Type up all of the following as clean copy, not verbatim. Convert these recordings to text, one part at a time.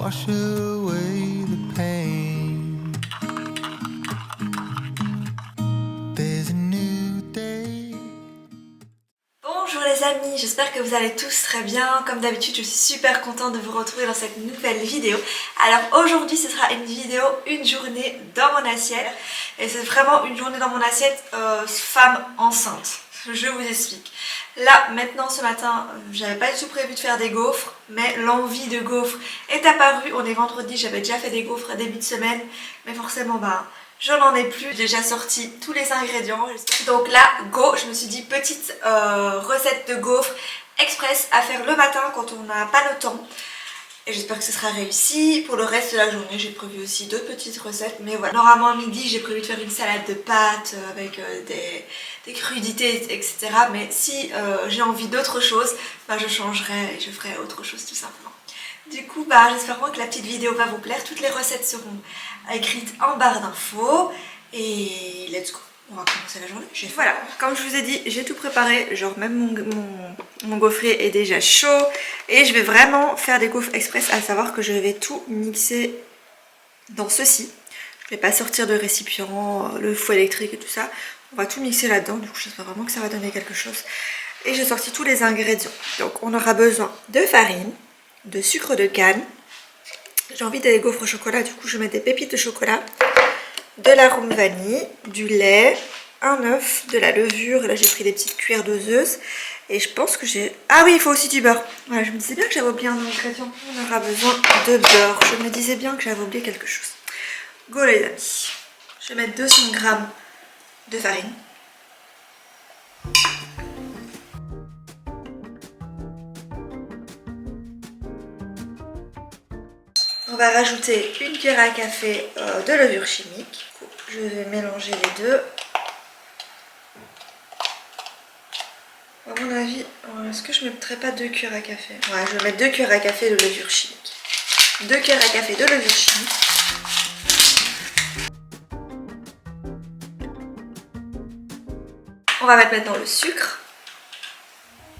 wash away the pain. There's a new day. Bonjour les amis, j'espère que vous allez tous très bien. Comme d'habitude, je suis super contente de vous retrouver dans cette nouvelle vidéo. Alors aujourd'hui, ce sera une vidéo, une journée dans mon assiette. Et c'est vraiment une journée dans mon assiette femme enceinte. Je vous explique. Là, maintenant, ce matin, j'avais pas du tout prévu de faire des gaufres, mais l'envie de gaufres est apparue. On est vendredi, j'avais déjà fait des gaufres à début de semaine, mais forcément, je n'en ai plus. J'ai déjà sorti tous les ingrédients. Donc là, go, je me suis dit petite recette de gaufres express à faire le matin quand on n'a pas le temps. Et j'espère que ce sera réussi. Pour le reste de la journée, j'ai prévu aussi d'autres petites recettes. Mais voilà, normalement à midi, j'ai prévu de faire une salade de pâtes avec des crudités, etc. Mais si j'ai envie d'autre chose, je changerai et je ferai autre chose tout simplement. Du coup, j'espère vraiment que la petite vidéo va vous plaire. Toutes les recettes seront écrites en barre d'infos. Et let's go, on va commencer la journée. Voilà, comme je vous ai dit, j'ai tout préparé. Genre même mon gaufrier est déjà chaud. Et je vais vraiment faire des gaufres express, à savoir que je vais tout mixer dans ceci. Je vais pas sortir de récipient, le fouet électrique et tout ça. On va tout mixer là-dedans. Du coup, j'espère vraiment que ça va donner quelque chose. Et j'ai sorti tous les ingrédients. Donc on aura besoin de farine, de sucre de canne. J'ai envie des gaufres au chocolat, du coup je mets des pépites de chocolat, de l'arôme vanille, du lait, un œuf, de la levure. Là j'ai pris des petites cuillères doseuses. Et je pense que j'ai... Ah oui, il faut aussi du beurre. Voilà, je me disais bien que j'avais oublié un ingrédient. On aura besoin de beurre. Je me disais bien que j'avais oublié quelque chose. Go les amis. Je vais mettre 200 g de farine. On va rajouter une cuillère à café de levure chimique. Je vais mélanger les deux. À mon avis, est-ce que je ne mettrai pas 2 cuillères à café? Ouais, je vais mettre 2 cuillères à café de levure chimique. 2 cuillères à café de levure chimique. On va mettre maintenant le sucre.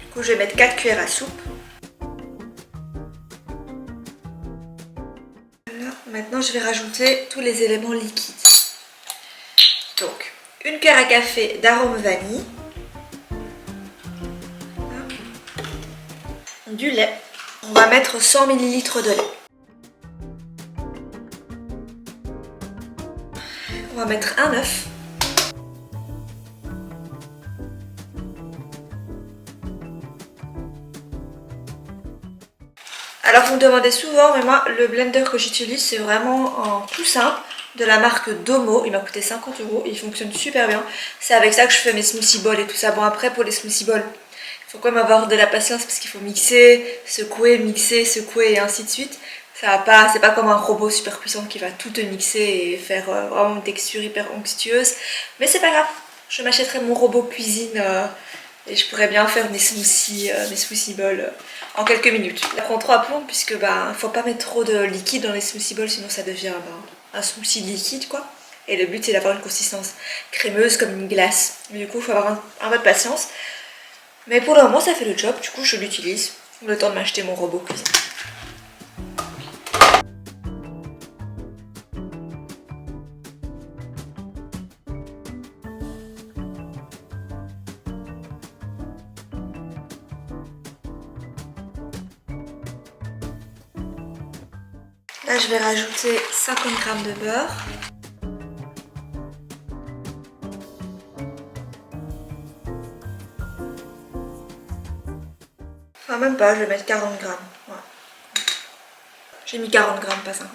Du coup, je vais mettre 4 cuillères à soupe. Maintenant, je vais rajouter tous les éléments liquides. Donc, une cuillère à café d'arôme vanille. Du lait. On va mettre 100 ml de lait. On va mettre un œuf. Alors vous me demandez souvent, mais moi le blender que j'utilise c'est vraiment un tout simple de la marque Domo. Il m'a coûté 50 €, il fonctionne super bien. C'est avec ça que je fais mes smoothie bowls et tout ça. Bon, après pour les smoothie bowls, il faut quand même avoir de la patience parce qu'il faut mixer, secouer et ainsi de suite. Ça va pas, c'est pas comme un robot super puissant qui va tout te mixer et faire vraiment une texture hyper onctueuse. Mais c'est pas grave, je m'achèterai mon robot cuisine et je pourrais bien faire mes smoothie bowls en quelques minutes. Ça prend 3 plombs puisque faut pas mettre trop de liquide dans les smoothie bowls, sinon ça devient un smoothie liquide quoi. Et le but c'est d'avoir une consistance crémeuse comme une glace. Mais du coup il faut avoir un peu de patience. Mais pour le moment ça fait le job, du coup je l'utilise le temps de m'acheter mon robot cuisine. Là je vais rajouter 50 g de beurre. Enfin même pas, je vais mettre 40 g. Ouais. J'ai mis 40 g, pas 50.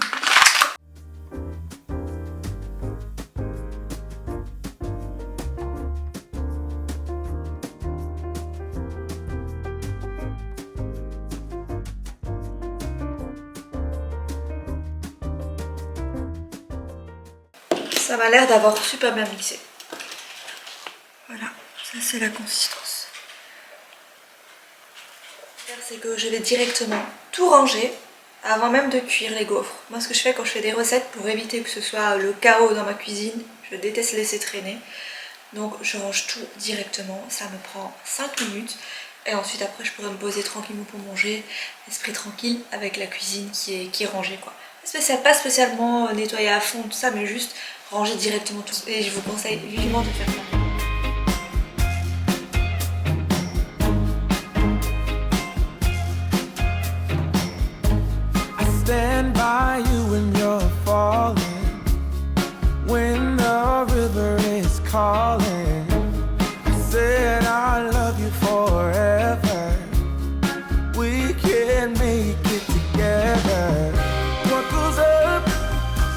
Ça m'a l'air d'avoir super bien mixé. Voilà, ça c'est la consistance. C'est que je vais directement tout ranger avant même de cuire les gaufres. Moi ce que je fais quand je fais des recettes pour éviter que ce soit le chaos dans ma cuisine, je déteste laisser traîner. Donc je range tout directement, ça me prend 5 minutes. Et ensuite après je pourrais me poser tranquillement pour manger, esprit tranquille avec la cuisine qui est rangée quoi. Pas spécialement nettoyer à fond tout ça, mais juste ranger directement tout. Et je vous conseille vivement de faire ça. Stand by you when you're falling, when the river is calling. I said I love you forever. We can make it together. What goes up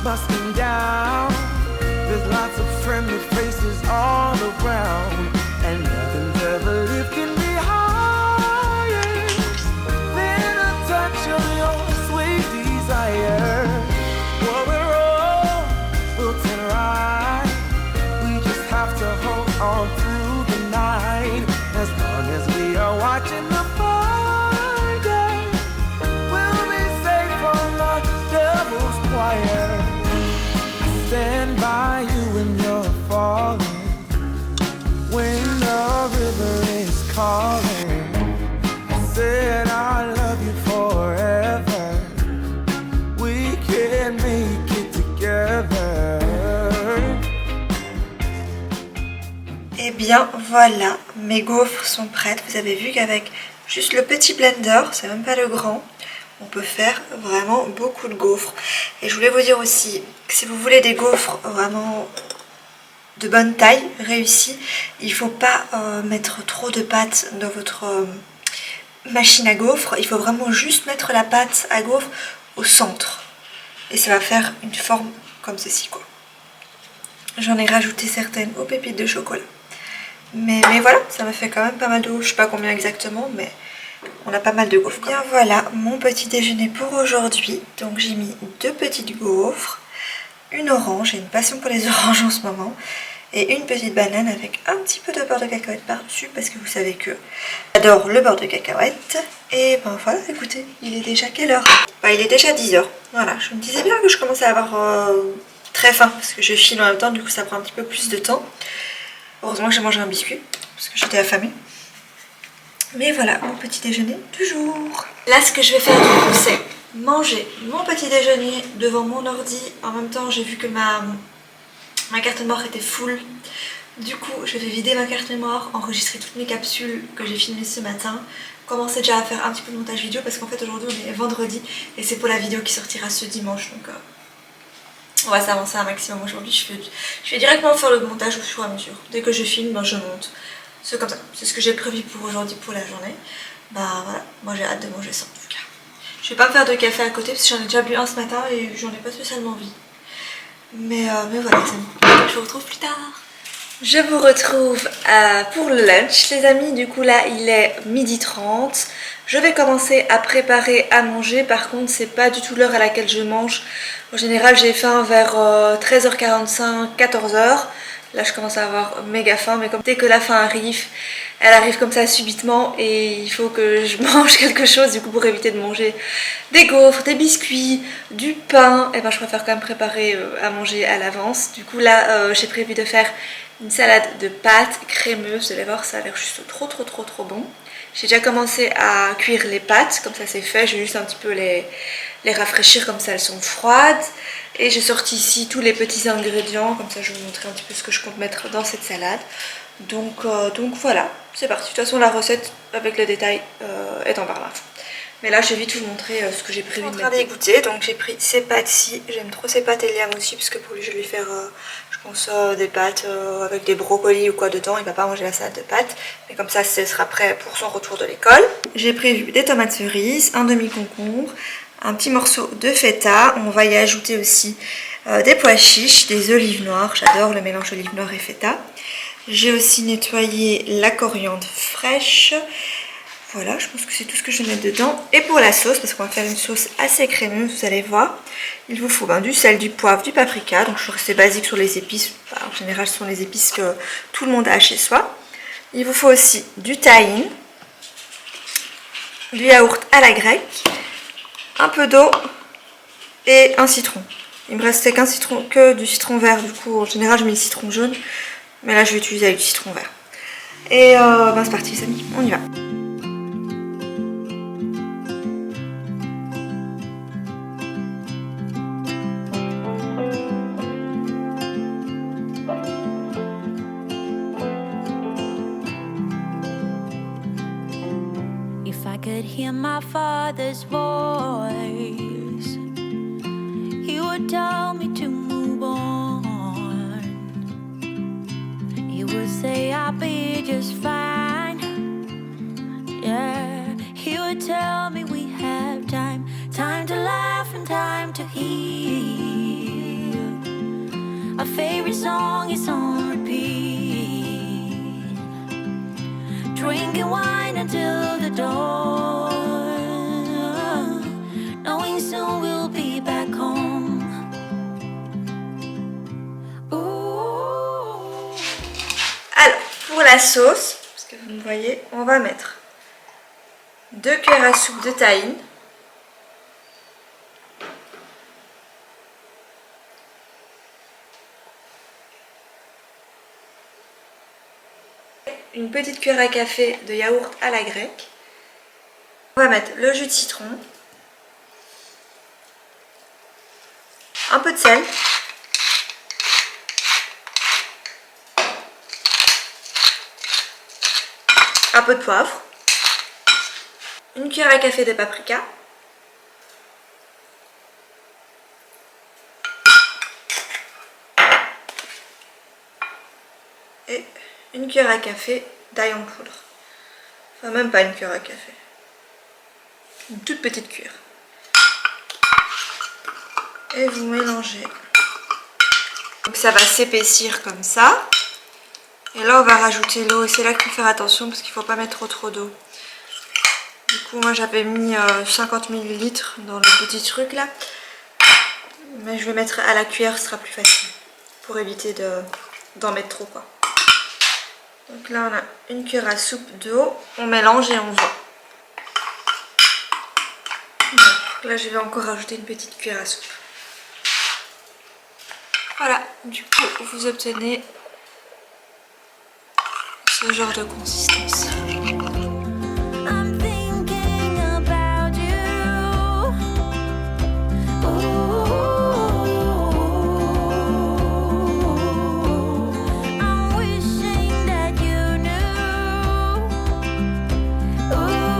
must come down. There's lots of friendly faces all around, and nothing's ever lifting me higher than a touch of your sweet desire. Well, we're all built in right. We just have to hold on through the night. As long as we are watching the fire, we'll be safe from the devil's choir. I stand by you when you're falling, when the river is calling. I said I love you forever. We can make it together. Et bien voilà, mes gaufres sont prêtes. Vous avez vu qu'avec juste le petit blender, c'est même pas le grand, on peut faire vraiment beaucoup de gaufres. Et je voulais vous dire aussi que si vous voulez des gaufres vraiment de bonne taille, réussies, il ne faut pas mettre trop de pâte dans votre machine à gaufres. Il faut vraiment juste mettre la pâte à gaufres au centre. Et ça va faire une forme comme ceci quoi. J'en ai rajouté certaines aux pépites de chocolat. Mais voilà, ça me fait quand même pas mal de gaufres. Je sais pas combien exactement, mais on a pas mal de gaufres. Bien voilà, mon petit déjeuner pour aujourd'hui. Donc j'ai mis 2 petites gaufres, une orange, j'ai une passion pour les oranges en ce moment, et une petite banane avec un petit peu de beurre de cacahuète par-dessus, parce que vous savez que j'adore le beurre de cacahuète. Et ben voilà, écoutez, il est déjà quelle heure? Il est déjà 10 h. Voilà, je me disais bien que je commençais à avoir très faim, parce que je file en même temps, du coup ça prend un petit peu plus de temps. Heureusement que j'ai mangé un biscuit, parce que j'étais affamée. Mais voilà, mon petit déjeuner du jour. Là, ce que je vais faire du coup, c'est manger mon petit déjeuner devant mon ordi. En même temps, j'ai vu que ma carte mémoire était full. Du coup, je vais vider ma carte mémoire, enregistrer toutes mes capsules que j'ai filmées ce matin, commencer déjà à faire un petit peu de montage vidéo, parce qu'en fait aujourd'hui on est vendredi et c'est pour la vidéo qui sortira ce dimanche. Donc on va s'avancer un maximum aujourd'hui. Je vais directement faire le montage au fur et à mesure. Dès que je filme, je monte. C'est comme ça. C'est ce que j'ai prévu pour aujourd'hui, pour la journée. Bah voilà, moi j'ai hâte de manger ça en tout cas. Je vais pas me faire de café à côté parce que j'en ai déjà bu un ce matin et j'en ai pas spécialement envie. Mais voilà, c'est bon. Je vous retrouve plus tard. Je vous retrouve pour le lunch les amis. Du coup là il est 12h30. Je vais commencer à préparer à manger. Par contre c'est pas du tout l'heure à laquelle je mange. En général j'ai faim vers 13h45, 14h. Là je commence à avoir méga faim, mais comme dès que la faim arrive, elle arrive comme ça subitement et il faut que je mange quelque chose. Du coup pour éviter de manger des gaufres, des biscuits, du pain, et ben je préfère quand même préparer à manger à l'avance. Du coup là j'ai prévu de faire une salade de pâtes crémeuse. Vous allez voir, ça a l'air juste trop bon. J'ai déjà commencé à cuire les pâtes, comme ça c'est fait. Je vais juste un petit peu les rafraîchir, comme ça elles sont froides. Et j'ai sorti ici tous les petits ingrédients, comme ça je vais vous montrer un petit peu ce que je compte mettre dans cette salade. Donc voilà, c'est parti. De toute façon la recette avec le détail est en barre d'infos. Mais là je vais vite vous montrer ce que j'ai prévu de mettre. Je suis en train d'égoutter, donc j'ai pris ces pâtes-ci. J'aime trop ces pâtes, et Liam aussi, parce que pour lui je vais lui faire je pense des pâtes avec des brocolis ou quoi dedans. Il va pas manger la salade de pâtes, mais comme ça ce sera prêt pour son retour de l'école. J'ai prévu des tomates cerises, un demi-concombre, un petit morceau de feta. On va y ajouter aussi des pois chiches, des olives noires. J'adore le mélange olives noires et feta. J'ai aussi nettoyé la coriandre fraîche. Voilà, je pense que c'est tout ce que je vais mettre dedans. Et pour la sauce, parce qu'on va faire une sauce assez crémeuse, vous allez voir, il vous faut du sel, du poivre, du paprika. Donc je suis restée basique sur les épices. En général, ce sont les épices que tout le monde a chez soi. Il vous faut aussi du tahine, du yaourt à la grecque, un peu d'eau et un citron. Il me restait que du citron vert. Du coup, en général, je mets le citron jaune. Mais là, je vais utiliser avec du citron vert. Et c'est parti les amis, on y va. hear my father's voice. He would tell me to move on. He would say I'll be just fine. Yeah, he would tell me we have time, time to laugh and time to heal. Our favorite song is on repeat, drinking wine until the dawn, knowing soon we'll be back home. Ooh. Alors, pour la sauce, parce que vous me voyez, on va mettre 2 cuillères à soupe de tahine, une petite cuillère à café de yaourt à la grecque. On va mettre le jus de citron, un peu de sel, un peu de poivre, une cuillère à café de paprika, et une cuillère à café d'ail en poudre. Enfin, même pas une cuillère à café. Une toute petite cuillère. Et vous mélangez. Donc ça va s'épaissir comme ça. Et là on va rajouter l'eau. Et c'est là qu'il faut faire attention parce qu'il ne faut pas mettre trop d'eau. Du coup moi j'avais mis 50 ml dans le petit truc là. Mais je vais mettre à la cuillère, ce sera plus facile. Pour éviter d'en mettre trop quoi. Donc là on a une cuillère à soupe d'eau, on mélange et on voit. Donc là je vais encore rajouter une petite cuillère à soupe. Voilà, du coup vous obtenez ce genre de consistance. I'm thinking about you. Ooh. I'm wishing that you knew. Ooh.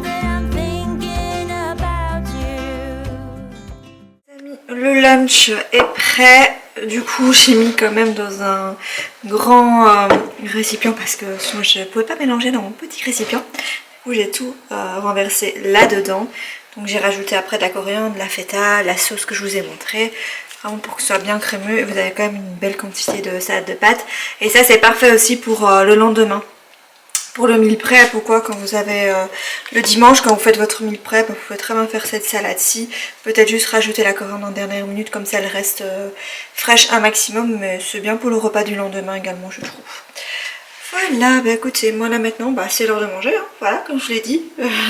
That I'm thinking about you. Le lunch est prêt. Du coup j'ai mis quand même dans un grand récipient parce que sinon je ne pouvais pas mélanger dans mon petit récipient où j'ai tout renversé là dedans. Donc j'ai rajouté après de la coriandre, de la feta, la sauce que je vous ai montré, vraiment pour que ce soit bien crémeux. Et vous avez quand même une belle quantité de salade de pâtes et ça c'est parfait aussi pour le lendemain. Pour le meal prep ou quoi, quand vous avez le dimanche, quand vous faites votre meal prep, vous pouvez très bien faire cette salade-ci. Peut-être juste rajouter la coriandre en dernière minute, comme ça elle reste fraîche un maximum. Mais c'est bien pour le repas du lendemain également, je trouve. Voilà, bah écoutez, moi là maintenant, bah, c'est l'heure de manger. Hein. Voilà, comme je l'ai dit,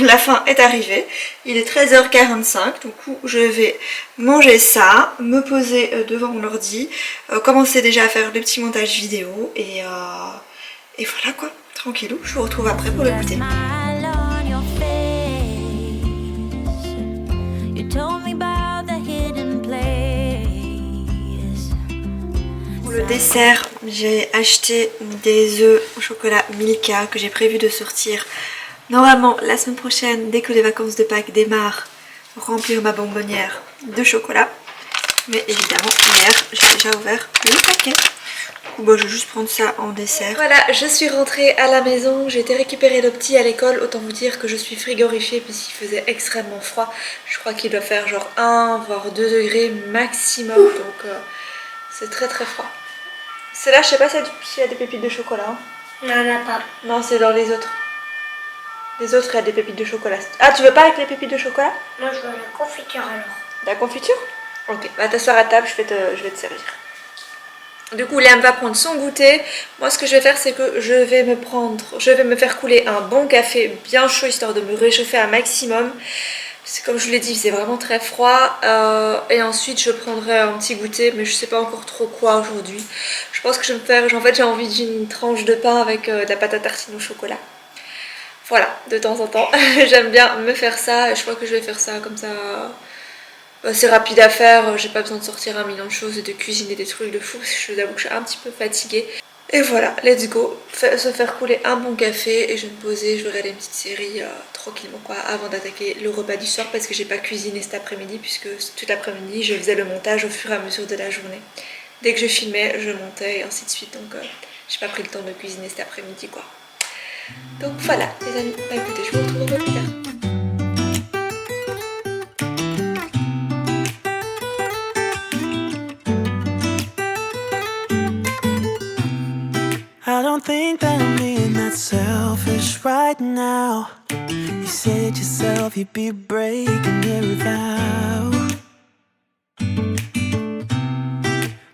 la fin est arrivée. Il est 13h45, du coup je vais manger ça, me poser devant mon ordi, commencer déjà à faire le petit montage vidéo et voilà quoi. Tranquillou, je vous retrouve après pour le goûter. Smile on your face. You told me about the hidden place. Pour le dessert, j'ai acheté des œufs au chocolat Milka que j'ai prévu de sortir normalement la semaine prochaine dès que les vacances de Pâques démarrent, remplir ma bonbonnière de chocolat. Mais évidemment, hier, j'ai déjà ouvert le paquet. Bon, je vais juste prendre ça en dessert. Voilà, je suis rentrée à la maison, j'ai été récupérer le petit à l'école. Autant vous dire que je suis frigorifiée puisqu'il faisait extrêmement froid. Je crois qu'il doit faire genre 1 voire 2 degrés maximum, donc c'est très très froid. C'est là, je sais pas s'il y a des pépites de chocolat. Hein. Non, il n'y en a pas. Non, c'est dans les autres. Les autres, il y a des pépites de chocolat. Ah, tu veux pas avec les pépites de chocolat? Moi, je veux la confiture alors. La confiture? Ok, va t'asseoir à table, je vais te servir. Du coup, Liam va prendre son goûter. Moi, ce que je vais faire, c'est que je vais me faire couler un bon café bien chaud, histoire de me réchauffer un maximum. C'est comme je vous l'ai dit, il faisait vraiment très froid. Et ensuite, je prendrai un petit goûter, mais je sais pas encore trop quoi aujourd'hui. Je pense que je vais me faire... En fait, j'ai envie d'une tranche de pain avec de la pâte à tartiner au chocolat. Voilà, de temps en temps. J'aime bien me faire ça. Et je crois que je vais faire ça comme ça... C'est rapide à faire, j'ai pas besoin de sortir un million de choses et de cuisiner des trucs de fou parce que je vous avoue que je suis un petit peu fatiguée. Et voilà, let's go, se faire couler un bon café et je vais me poser, je vais regarder une petite série tranquillement quoi, avant d'attaquer le repas du soir parce que j'ai pas cuisiné cet après-midi puisque tout l'après-midi je faisais le montage au fur et à mesure de la journée. Dès que je filmais, je montais et ainsi de suite, donc j'ai pas pris le temps de cuisiner cet après-midi quoi. Donc voilà les amis, bah écoutez, je vous retrouve un peu plus tard. I don't think that I'm being that selfish right now. You said yourself you'd be breaking every vow.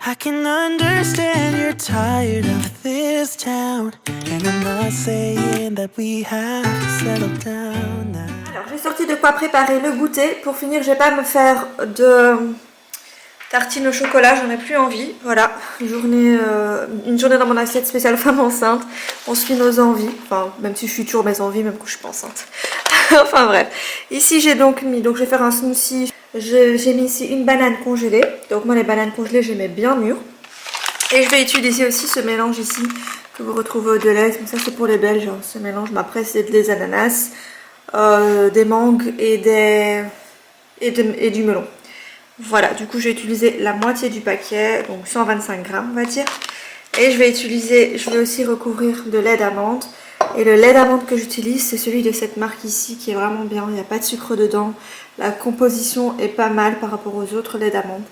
I can understand you're tired of this town, and I'm not saying that we have to settle down now. Alors j'ai sorti de quoi préparer le goûter. Pour finir, je vais pas me faire de tartines au chocolat, j'en ai plus envie. Voilà, une journée dans mon assiette spéciale femme enceinte. On suit nos envies, enfin même si je suis toujours mes envies, même quand je suis pas enceinte. Enfin bref, ici j'ai donc mis, donc je vais faire un smoothie. J'ai mis ici une banane congelée. Donc moi les bananes congelées je les mets bien mûres. Et je vais utiliser aussi ce mélange ici que vous retrouvez au Delhaize. Donc ça c'est pour les Belges, hein. Ce mélange, mais après c'est des ananas, des mangues et du melon. Voilà, du coup je vais utiliser la moitié du paquet, donc 125 grammes on va dire. Et je vais aussi recouvrir de lait d'amande. Et le lait d'amande que j'utilise, c'est celui de cette marque ici qui est vraiment bien. Il n'y a pas de sucre dedans. La composition est pas mal par rapport aux autres laits d'amande.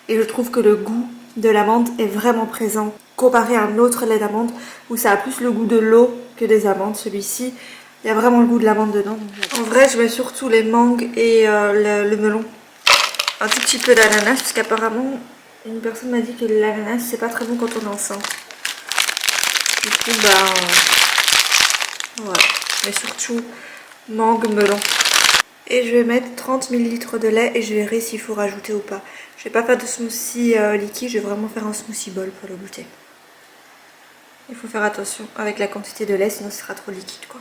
Et je trouve que le goût de l'amande est vraiment présent comparé à un autre lait d'amande où ça a plus le goût de l'eau que des amandes. Celui-ci, il y a vraiment le goût de l'amande dedans. En vrai, je mets surtout les mangues et le melon. Un tout petit peu d'ananas parce qu'apparemment, une personne m'a dit que l'ananas, c'est pas très bon quand on est enceinte. Du coup, voilà, mais surtout mangue, melon. Et je vais mettre 30 ml de lait et je verrai s'il faut rajouter ou pas. Je vais pas faire de smoothie liquide, je vais vraiment faire un smoothie bowl pour le goûter. Il faut faire attention avec la quantité de lait, sinon ce sera trop liquide quoi.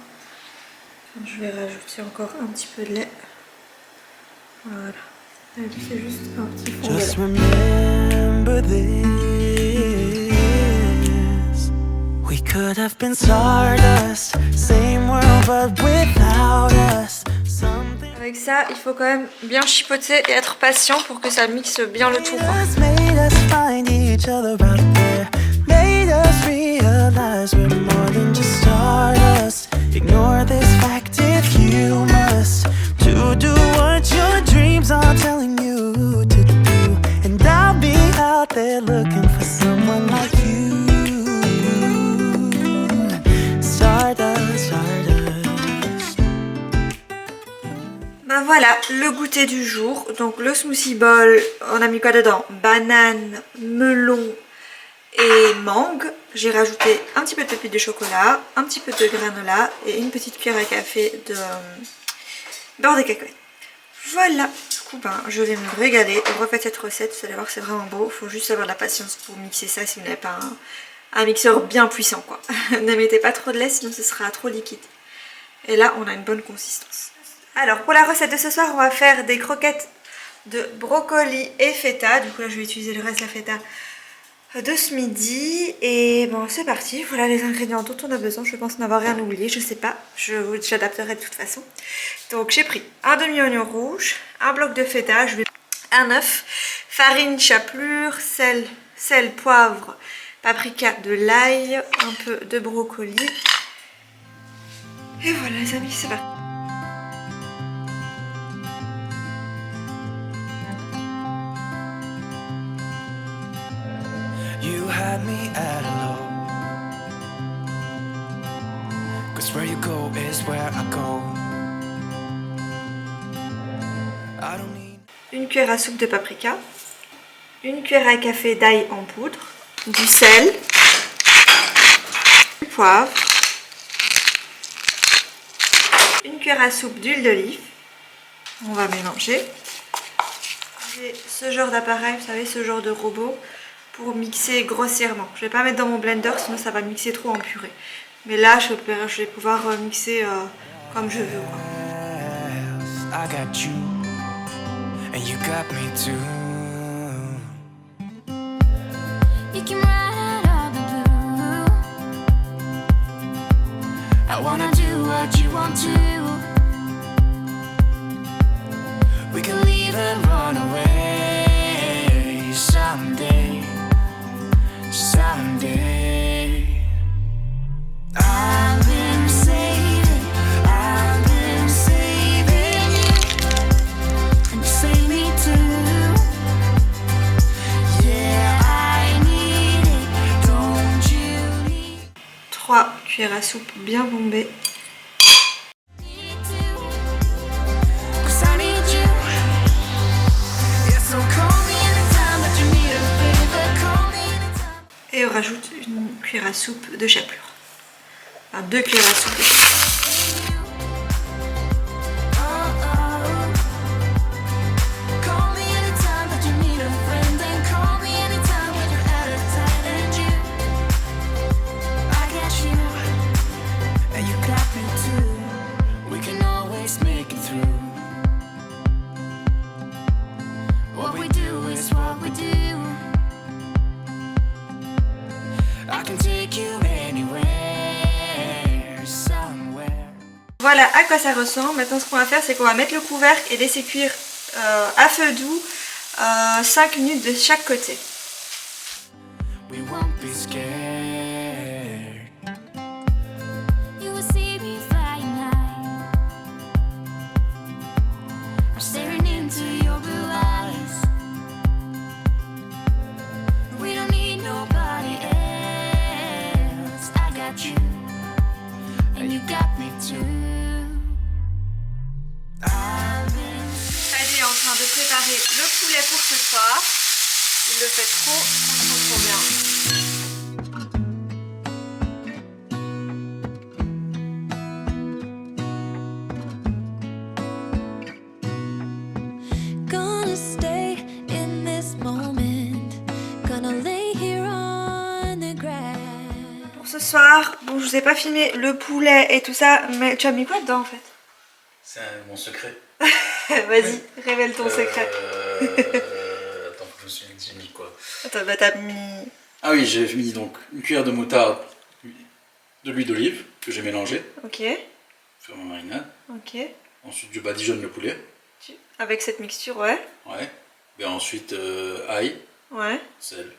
Je vais rajouter encore un petit peu de lait. Voilà. C'est juste un petit fond de Just lait. remember this. We could have been stardust, same world but without us. Avec ça, il faut quand même bien chipoter et être patient pour que ça mixe bien le tout. Made us find each other out there. Made us realize we're more than just stardust. Ignore this fact if you must. To do what your dreams are telling you to do. And I'll be out there looking for someone like you. Stardust, stardust. Ben voilà, le goûter du jour. Donc le smoothie bowl, on a mis quoi dedans? Banane, melon et mangue. J'ai rajouté un petit peu de pépites de chocolat, un petit peu de granola et une petite cuillère à café de beurre de cacahuètes. Voilà, du coup je vais me régaler. Refaites cette recette, vous allez voir que c'est vraiment beau. Il faut juste avoir de la patience pour mixer ça si vous n'avez pas un mixeur bien puissant quoi. Ne mettez pas trop de lait sinon ce sera trop liquide. Et là on a une bonne consistance. Alors pour la recette de ce soir on va faire des croquettes de brocoli et feta. Du coup là je vais utiliser le reste de la feta de ce midi. Et bon c'est parti, voilà les ingrédients dont on a besoin. Je pense n'avoir rien oublié, je sais pas, j'adapterai de toute façon. Donc j'ai pris un demi-oignon rouge, un bloc de feta, un œuf, farine, chapelure, sel, poivre, paprika, de l'ail, un peu de brocoli. Et voilà les amis, c'est parti. You had me at hello, 'cause where you go is where I go. I don't need... Une cuillère à soupe de paprika, une cuillère à café d'ail en poudre, du sel, du poivre, une cuillère à soupe d'huile d'olive. On va mélanger. J'ai ce genre d'appareil, vous savez, ce genre de robot pour mixer grossièrement. Je vais pas mettre dans mon blender sinon ça va mixer trop en purée. Mais là je vais pouvoir mixer comme je veux quoi. I got you, and you got me too. You can write all the blue. I wanna do what you want to. We can leave and run away someday, someday. I've been saving you, and you save me too. Yeah, I need it, don't you need 3 cuillères à soupe bien bombées. me too? 'Cause I need you. Yeah, so call me anytime that you need a favor, call me anytime. Et on rajoute une cuillère à soupe de chapelure. Enfin 2 cuillères à soupe de chapelure. Call me anytime that you need a friend, and call me anytime when you're at a tight end. You, I got you, and you got me too. We can always make it through. What we do is what we do. I can take you anywhere, somewhere. Voilà à quoi ça ressemble. Maintenant ce qu'on va faire c'est qu'on va mettre le couvercle et laisser cuire à feu doux 5 minutes de chaque côté. We won't be scared. You will see me flying high. I'm staring into your blue eyes. We don't need nobody else. I got you, and you got me too. I've been Heidi est en train de préparer le poulet pour ce soir. Il le fait trop bien. gonna stay in this moment. Gonna lay here on the grass. Pour ce soir, bon je vous ai pas filmé le poulet et tout ça, mais tu as mis quoi dedans en fait? C'est mon secret. Vas-y, révèle ton secret. Attends, je me souviens que j'ai mis quoi. Attends, bah t'as mis... Ah oui, j'ai mis donc une cuillère de moutarde, de l'huile d'olive que j'ai mélangée Ok, sur ma marinade. ok. Ensuite, je badigeonne le poulet. Avec cette mixture, ouais. Ouais. Et ensuite, ail, Ouais. sel.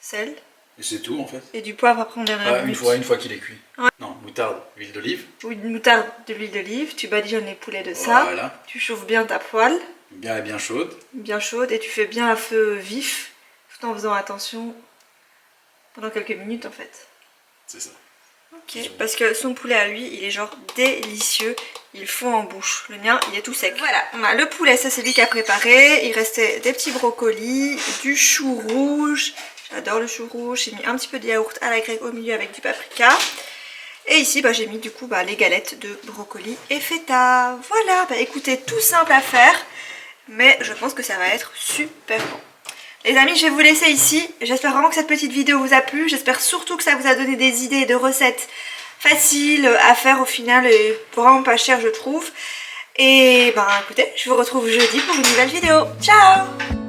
Sel. Et c'est tout en fait. Et du poivre après on dernière Ah, une fois qu'il est cuit. Ouais. Non, moutarde, huile d'olive. Ou une moutarde, de l'huile d'olive, tu badigeonnes les poulets de ça. Voilà. Tu chauffes bien ta poêle, Bien chaude. bien chaude, et tu fais bien à feu vif, tout en faisant attention pendant quelques minutes en fait. C'est ça. Ok, parce que son poulet à lui, il est genre délicieux, il fond en bouche. Le mien, il est tout sec. Voilà, on a le poulet, ça c'est lui qui a préparé. Il restait des petits brocolis, du chou rouge. J'adore le chou rouge. J'ai mis un petit peu de yaourt à la grecque au milieu avec du paprika. Et ici, bah, j'ai mis du coup les galettes de brocoli et feta. Voilà, bah écoutez, tout simple à faire, mais je pense que ça va être super bon. Les amis, je vais vous laisser ici. J'espère vraiment que cette petite vidéo vous a plu. J'espère surtout que ça vous a donné des idées de recettes faciles à faire au final et vraiment pas chères je trouve. Et ben écoutez, je vous retrouve jeudi pour une nouvelle vidéo. Ciao!